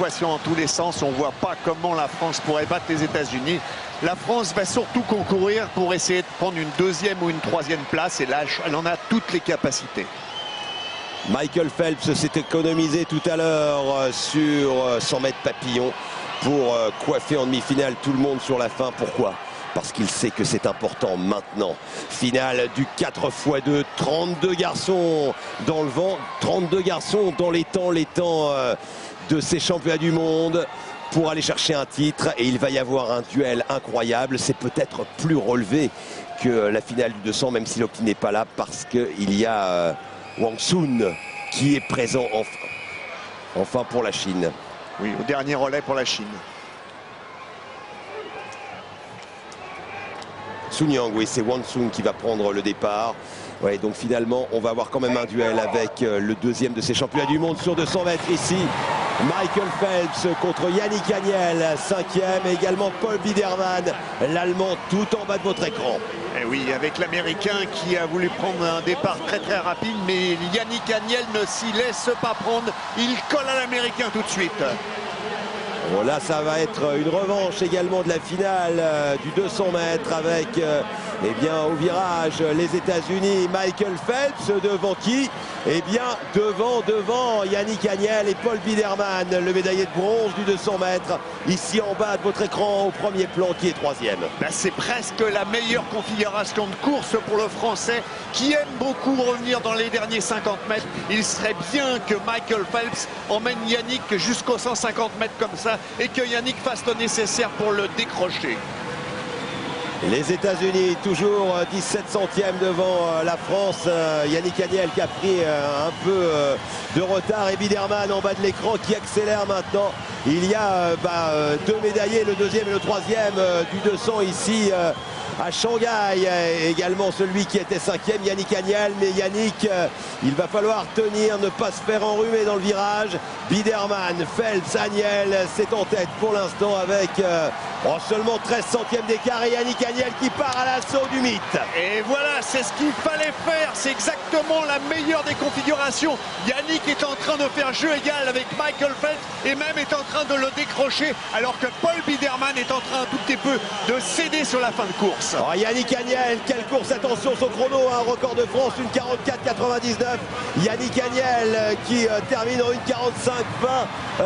Dans tous les sens, on ne voit pas comment la France pourrait battre les États-Unis. La France va surtout concourir pour essayer de prendre une deuxième ou une troisième place et là, elle en a toutes les capacités. Michael Phelps s'est économisé tout à l'heure sur 100 mètres papillon pour coiffer en demi-finale tout le monde sur la fin. Pourquoi ? Parce qu'il sait que c'est important maintenant. Finale du 4x2, 32 garçons dans le vent, 32 garçons dans les temps de ces championnats du monde pour aller chercher un titre. Et il va y avoir un duel incroyable. C'est peut-être plus relevé que la finale du 200, même si l'Opti n'est pas là, parce qu'il y a Wang Sun qui est présent enfin pour la Chine. Oui, au dernier relais pour la Chine. Sun Yang, oui, c'est Wang Sun qui va prendre le départ. Ouais, donc finalement, on va avoir quand même un duel avec le deuxième de ces championnats du monde sur 200 mètres ici. Michael Phelps contre Yannick Agnel, cinquième, et également Paul Biedermann, l'Allemand, tout en bas de votre écran. Et oui, avec l'Américain qui a voulu prendre un départ très rapide, mais Yannick Agnel ne s'y laisse pas prendre. Il colle à l'Américain tout de suite. Bon, là, ça va être une revanche également de la finale du 200 mètres avec, eh bien, au virage, les États-Unis. Michael Phelps devant qui? Eh bien, devant Yannick Agnel et Paul Biedermann, le médaillé de bronze du 200 mètres. Ici en bas de votre écran, au premier plan, qui est troisième. Ben, c'est presque la meilleure configuration de course pour le Français qui aime beaucoup revenir dans les derniers 50 mètres. Il serait bien que Michael Phelps emmène Yannick jusqu'aux 150 mètres comme ça et que Yannick fasse le nécessaire pour le décrocher. Les États-Unis, toujours 17 centièmes devant la France. Yannick Agnel qui a pris un peu de retard et Biedermann en bas de l'écran qui accélère maintenant. Il y a deux médaillés, le deuxième et le troisième du 200 ici à Shanghai. Également celui qui était cinquième, Yannick Agnel. Mais Yannick, il va falloir tenir, ne pas se faire enrhumer dans le virage. Biedermann, Phelps, Agnel, c'est en tête pour l'instant avec seulement 13 centièmes d'écart et Yannick Agnel qui part à l'assaut du mythe. Et voilà, c'est ce qu'il fallait faire. C'est exactement la meilleure des configurations. Yannick est en train de faire jeu égal avec Michael Phelps et même est en train de le décrocher alors que Paul Biedermann est en train un tout petit peu de céder sur la fin de course. Oh, Yannick Agnel, quelle course, attention son chrono, un record de France, une 44,99. Yannick Agnel qui termine en une 45,20,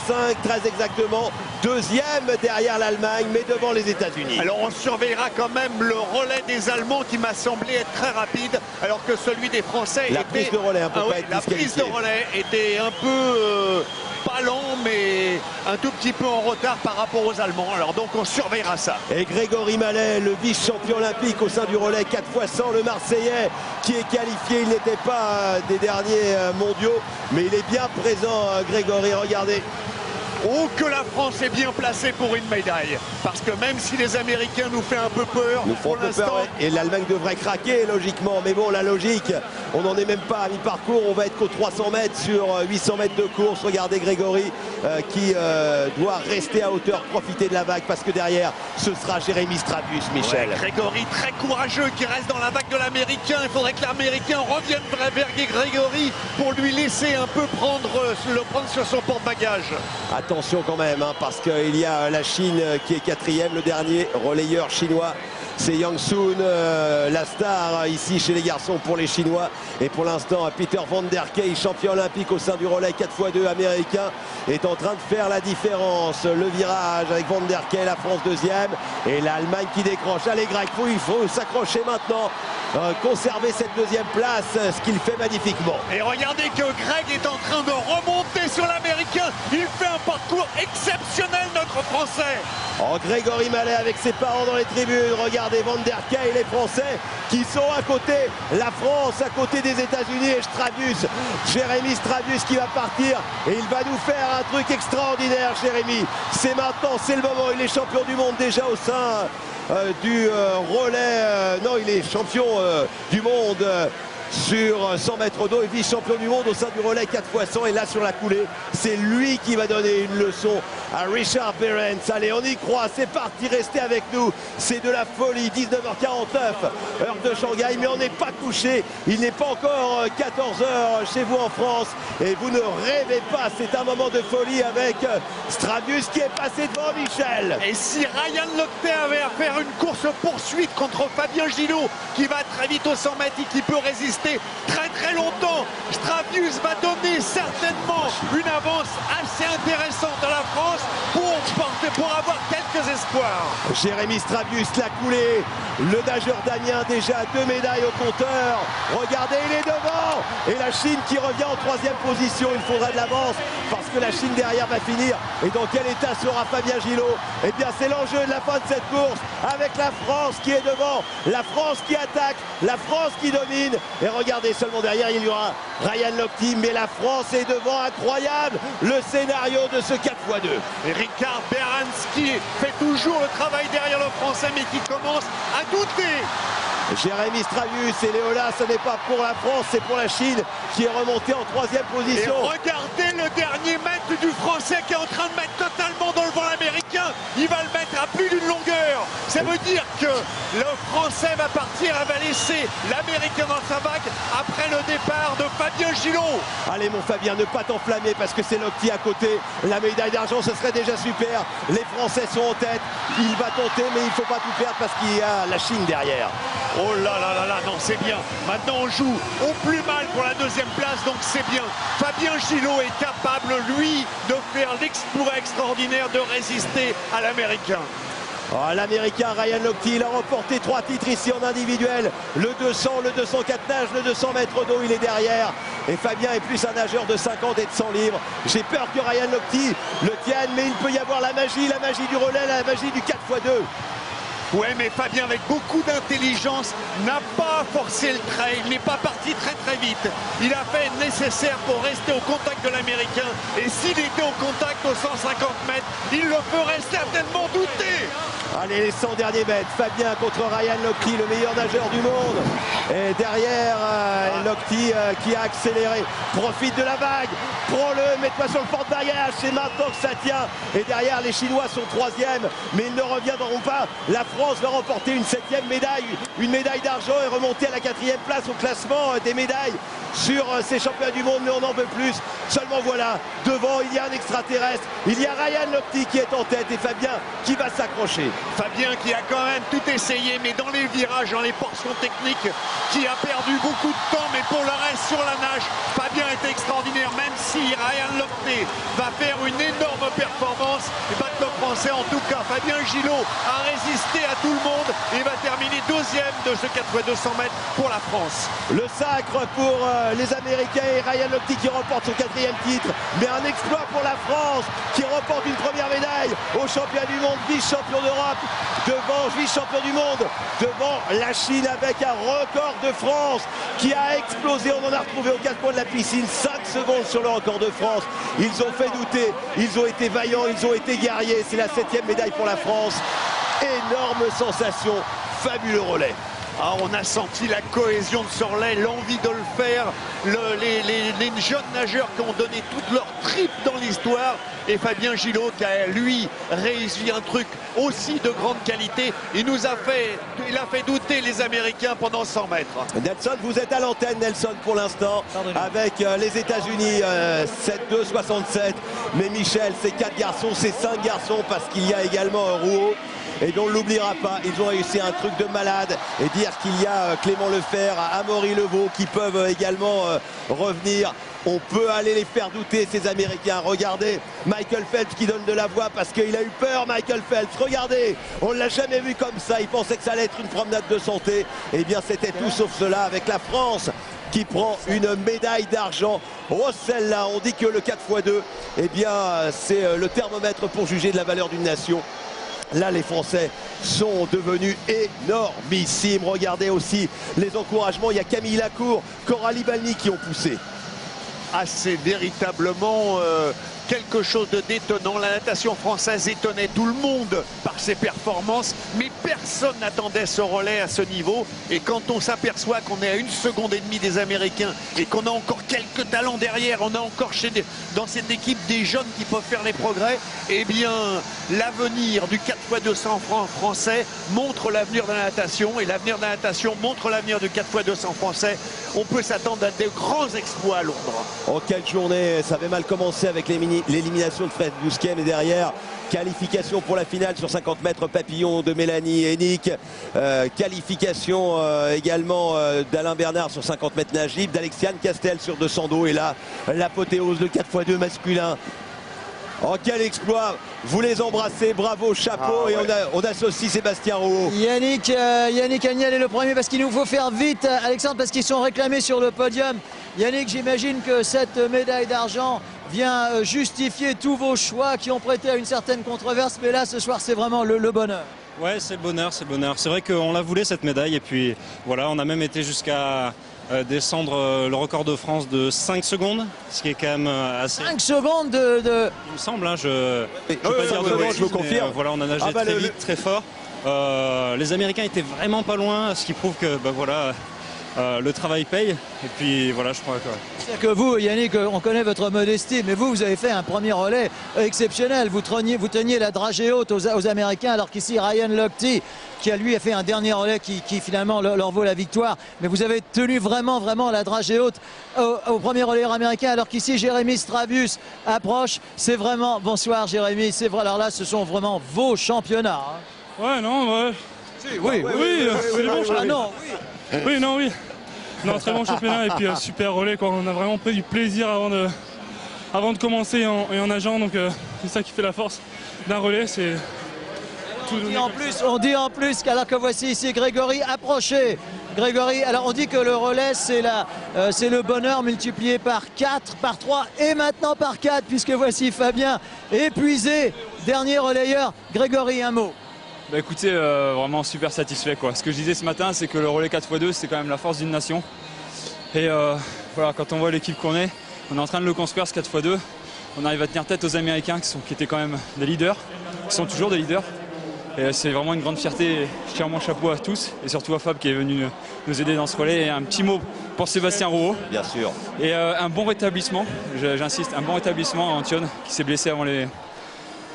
5 très exactement. Deuxième derrière l'Allemagne, mais devant les États-Unis. Alors on surveillera quand même le relais des Allemands qui m'a semblé être très rapide, alors que celui des Français la prise de relais, la prise de relais était un peu pas lent, mais un tout petit peu en retard par rapport aux Allemands. Alors donc on surveillera ça. Et Grégory Mallet, le vice-champion olympique au sein du relais 4x100, le Marseillais qui est qualifié. Il n'était pas des derniers mondiaux, mais il est bien présent, Grégory. Regardez. Oh, que la France est bien placée pour une médaille. Parce que même si les Américains nous font un peu peur, pour l'instant... Et l'Allemagne devrait craquer, logiquement. Mais bon, la logique, on n'en est même pas à mi-parcours. On va être qu'aux 300 mètres sur 800 mètres de course. Regardez Grégory qui doit rester à hauteur, profiter de la vague. Parce que derrière, ce sera Jérémy Strabus, Michel. Ouais, Grégory, très courageux, qui reste dans la vague de l'Américain. Il faudrait que l'Américain revienne vers Grégory pour lui laisser un peu le prendre sur son porte-bagages. Attention quand même, parce qu'il y a la Chine qui est quatrième, le dernier relayeur chinois. C'est Yang Sun, la star ici chez les garçons pour les Chinois. Et pour l'instant, Peter Van Der Key, champion olympique au sein du relais 4x2 américain, est en train de faire la différence. Le virage avec Van Der Key, la France deuxième. Et l'Allemagne qui décroche. Allez Greg, il faut s'accrocher maintenant. Conserver cette deuxième place, ce qu'il fait magnifiquement. Et regardez que Greg est en train de remonter sur l'Américain. Il fait un parcours exceptionnel, notre Français. Oh, Grégory Mallet avec ses parents dans les tribunes. Regardez Van Der Key et les Français qui sont à côté. La France à côté des États-Unis et Strabus. Jérémy Strabus qui va partir et il va nous faire un truc extraordinaire, Jérémy. C'est maintenant, c'est le moment. Il est champion du monde déjà au sein du relais. Non, il est champion du monde sur 100 mètres d'eau et vice-champion du monde au sein du relais 4x100. Et là sur la coulée, c'est lui qui va donner une leçon à Richard Behrens. Allez, on y croit, c'est parti, restez avec nous. C'est de la folie, 19h49, heure de Shanghai, mais on n'est pas couché. Il n'est pas encore 14h chez vous en France. Et vous ne rêvez pas, c'est un moment de folie avec Stravius qui est passé devant Michel. Et si Ryan Lochte avait à faire une course poursuite contre Fabien Gillot, qui va très vite au 100 mètres et qui peut résister très longtemps, Stravius va donner certainement une avance assez intéressante à la France pour avoir quelques espoirs. Jérémy Stravius, la coulée, le nageur danien déjà 2 médailles au compteur. Regardez, il est devant. Et la Chine qui revient en 3e position. Il faudra de l'avance parce que la Chine derrière va finir. Et dans quel état sera Fabien Gillot? Eh bien, c'est l'enjeu de la fin de cette course avec la France qui est devant, la France qui attaque, la France qui domine. Et regardez, seulement derrière, il y aura Ryan Lochte, mais la France est devant. Incroyable le scénario de ce 4x2. Et Richard Behrens qui fait toujours le travail derrière le Français, mais qui commence à douter. Jérémy Stravius et Léola, ce n'est pas pour la France, c'est pour la Chine qui est remontée en 3e position. Et regardez le dernier mètre du Français qui est en train de mettre totalement dans le vent l'Américain. Il va le mettre à plus d'une longueur. Ça veut dire que le Français va partir, elle va laisser l'Américain dans sa vague après le départ de Fabien Gillot. Allez mon Fabien, ne pas t'enflammer parce que c'est Lochte à côté. La médaille d'argent, ce serait déjà super. Les Français sont en tête. Il va tenter, mais il ne faut pas tout perdre parce qu'il y a la Chine derrière. Oh là là là là, non c'est bien. Maintenant on joue au plus mal pour la 2e place, donc c'est bien. Fabien Gillot est capable, lui, de faire l'exploit extraordinaire de résister à l'Américain. Oh, l'Américain Ryan Lochte, il a remporté 3 titres ici en individuel. Le 200, le 204 nage, le 200 mètres d'eau, il est derrière. Et Fabien est plus un nageur de 50 et de 100 livres. J'ai peur que Ryan Lochte le tienne, mais il peut y avoir la magie du relais, la magie du 4x2. Ouais, mais Fabien, avec beaucoup d'intelligence, n'a pas forcé le trait. Il n'est pas parti très vite. Il a fait le nécessaire pour rester au contact de l'Américain. Et s'il était au contact aux 150 mètres, il le ferait certainement douter. Allez, les 100 derniers mètres. Fabien contre Ryan Lochte, le meilleur nageur du monde. Et derrière, Lochte qui a accéléré. Profite de la vague. Prends-le, mets-toi sur le porte-bagages. C'est maintenant que ça tient. Et derrière, les Chinois sont 3e. Mais ils ne reviendront pas. La France va remporter une 7e médaille. Une médaille d'argent et remonter à la 4e place au classement des médailles sur ces championnats du monde, mais on n'en veut plus. Seulement voilà, devant il y a un extraterrestre, il y a Ryan Lochte qui est en tête et Fabien qui va s'accrocher. Fabien qui a quand même tout essayé, mais dans les virages, dans les portions techniques, qui a perdu beaucoup de temps, mais pour le reste sur la nage, Fabien est extraordinaire, même si Ryan Lochte va faire une énorme performance. Et battre le Français en tout cas. Fabien Gillot a résisté à tout le monde et va terminer 2e de ce 4x200 mètres pour la France. Le sacre pour les Américains et Ryan Lochte qui remporte son 4e titre, mais un exploit pour la France qui remporte une première médaille au championnat du monde, vice-champion d'Europe, devant vice-champion du monde, devant la Chine avec un record de France qui a explosé. On en a retrouvé aux 4 coins de la piscine, 5 secondes sur le record de France. Ils ont fait douter, ils ont été vaillants, ils ont été guerriers. C'est la 7e médaille pour la France. Énorme sensation, fabuleux relais. Ah, on a senti la cohésion de ce relais, l'envie de le faire, les jeunes nageurs qui ont donné toute leur trip dans l'histoire, et Fabien Gillot qui a lui réussi un truc aussi de grande qualité. Il a fait douter les Américains pendant 100 mètres. Nelson, vous êtes à l'antenne, Nelson, pour l'instant, avec les États-Unis 7-2, 67. Mais Michel, c'est 4 garçons, c'est 5 garçons parce qu'il y a également un Rouault. Et bien on ne l'oubliera pas, ils ont réussi un truc de malade. Et dire qu'il y a Clément Lefebvre, Amaury Levaux qui peuvent également revenir. On peut aller les faire douter, ces Américains. Regardez, Michael Phelps qui donne de la voix parce qu'il a eu peur, Michael Phelps. Regardez, on ne l'a jamais vu comme ça. Il pensait que ça allait être une promenade de santé. Et bien c'était tout sauf cela avec la France qui prend une médaille d'argent. Oh, celle-là, on dit que le 4x2, eh bien c'est le thermomètre pour juger de la valeur d'une nation. Là, les Français sont devenus énormissimes. Regardez aussi les encouragements. Il y a Camille Lacour, Coralie Balny qui ont poussé. Ah, c'est véritablement quelque chose de détonnant. La natation française étonnait tout le monde par ses performances, mais personne n'attendait ce relais à ce niveau. Et quand on s'aperçoit qu'on est à 1,5 secondes des Américains et qu'on a encore quelques talents derrière, on a encore dans cette équipe des jeunes qui peuvent faire les progrès, eh bien l'avenir du 4x200 français montre l'avenir de la natation, et l'avenir de la natation montre l'avenir du 4x200 français. On peut s'attendre à de grands exploits à Londres. Oh, quelle journée! Ça avait mal commencé avec l'élimination de Fred Bousquet, mais derrière, qualification pour la finale sur 50 mètres papillon de Mélanie Hennig. Qualification également d'Alain Bernard sur 50 mètres nage libre, d'Alexiane Castel sur 200 dos. Et là, l'apothéose de 4x2 masculin. Oh, quel exploit! Vous les embrassez, bravo, chapeau. Et on associe Sébastien Rouault. Yannick Agnel est le premier parce qu'il nous faut faire vite, Alexandre, parce qu'ils sont réclamés sur le podium. Yannick, j'imagine que cette médaille d'argent vient justifier tous vos choix qui ont prêté à une certaine controverse, mais là ce soir c'est vraiment le bonheur. Ouais, c'est le bonheur, c'est le bonheur. C'est vrai qu'on la voulait cette médaille, et puis voilà, on a même été jusqu'à descendre le record de France de 5 secondes, ce qui est quand même assez... 5 secondes Il me semble, hein, je peux pas dire de bêtises, je vous confirme. Voilà, on a nagé très vite, très fort. Les Américains étaient vraiment pas loin, ce qui prouve que voilà, le travail paye. Et puis voilà, je crois que... C'est-à-dire que vous, Yannick, on connaît votre modestie, mais vous avez fait un premier relais exceptionnel. Vous teniez la dragée haute aux Américains, alors qu'ici Ryan Lochte, qui lui a fait un dernier relais qui finalement leur vaut la victoire. Mais vous avez tenu vraiment la dragée haute au premier relais américain, alors qu'ici Jérémy Stravius approche. C'est vraiment... Bonsoir Jérémy, c'est vrai, alors là ce sont vraiment vos championnats. Hein. Ouais, non, ouais. Oui, c'est bon championnat. Ah non, oui. Oui. Non, très bon championnat et puis super relais, quoi. On a vraiment pris du plaisir avant de commencer et en nageant, donc c'est ça qui fait la force d'un relais, c'est tout. On dit en plus qu'alors que voici ici Grégory approché. Grégory, alors on dit que le relais c'est le bonheur multiplié par 4, par 3 et maintenant par 4, puisque voici Fabien épuisé, dernier relayeur. Grégory, un mot. Bah écoutez, vraiment super satisfait, quoi. Ce que je disais ce matin, c'est que le relais 4x2, c'est quand même la force d'une nation. Et voilà, quand on voit l'équipe qu'on est, on est en train de le construire ce 4x2. On arrive à tenir tête aux Américains qui étaient quand même des leaders, qui sont toujours des leaders. Et c'est vraiment une grande fierté. Je tire mon chapeau à tous et surtout à Fab qui est venu nous aider dans ce relais. Et un petit mot pour Sébastien Rouault. Bien sûr. Et un bon rétablissement, j'insiste, un bon rétablissement à Antione qui s'est blessé avant les...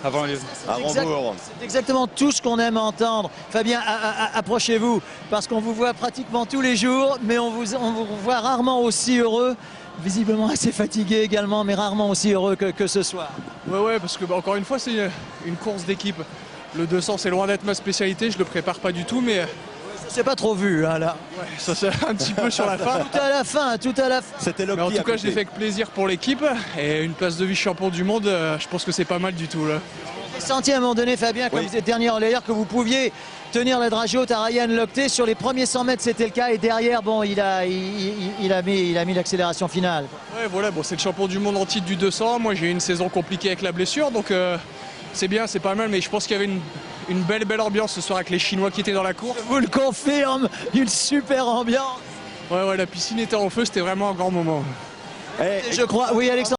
À Rambourg. C'est exactement tout ce qu'on aime entendre. Fabien, approchez-vous, parce qu'on vous voit pratiquement tous les jours, mais on vous voit rarement aussi heureux. Visiblement assez fatigué également, mais rarement aussi heureux que ce soir. Ouais, parce que encore une fois, c'est une course d'équipe. Le 200, c'est loin d'être ma spécialité, je le prépare pas du tout, mais... C'est pas trop vu, hein, là. Ouais, ça c'est un petit peu sur la fin. Tout à la fin. C'était le Mais en tout cas, je l'ai fait avec plaisir pour l'équipe. Et une place de vice-champion du monde, je pense que c'est pas mal du tout, là. Vous avez senti à un moment donné, Fabien, comme vous êtes dernier relayeur, que vous pouviez tenir la dragée haute à Ryan Lochte. Sur les premiers 100 mètres, c'était le cas. Et derrière, bon, il a mis l'accélération finale. Ouais, voilà, bon, c'est le champion du monde en titre du 200. Moi, j'ai eu une saison compliquée avec la blessure, donc c'est bien, c'est pas mal. Mais je pense qu'il y avait une belle ambiance ce soir avec les Chinois qui étaient dans la course. Je vous le confirme, une super ambiance. Ouais, la piscine était en feu, c'était vraiment un grand moment. Je crois, oui, Alexandre.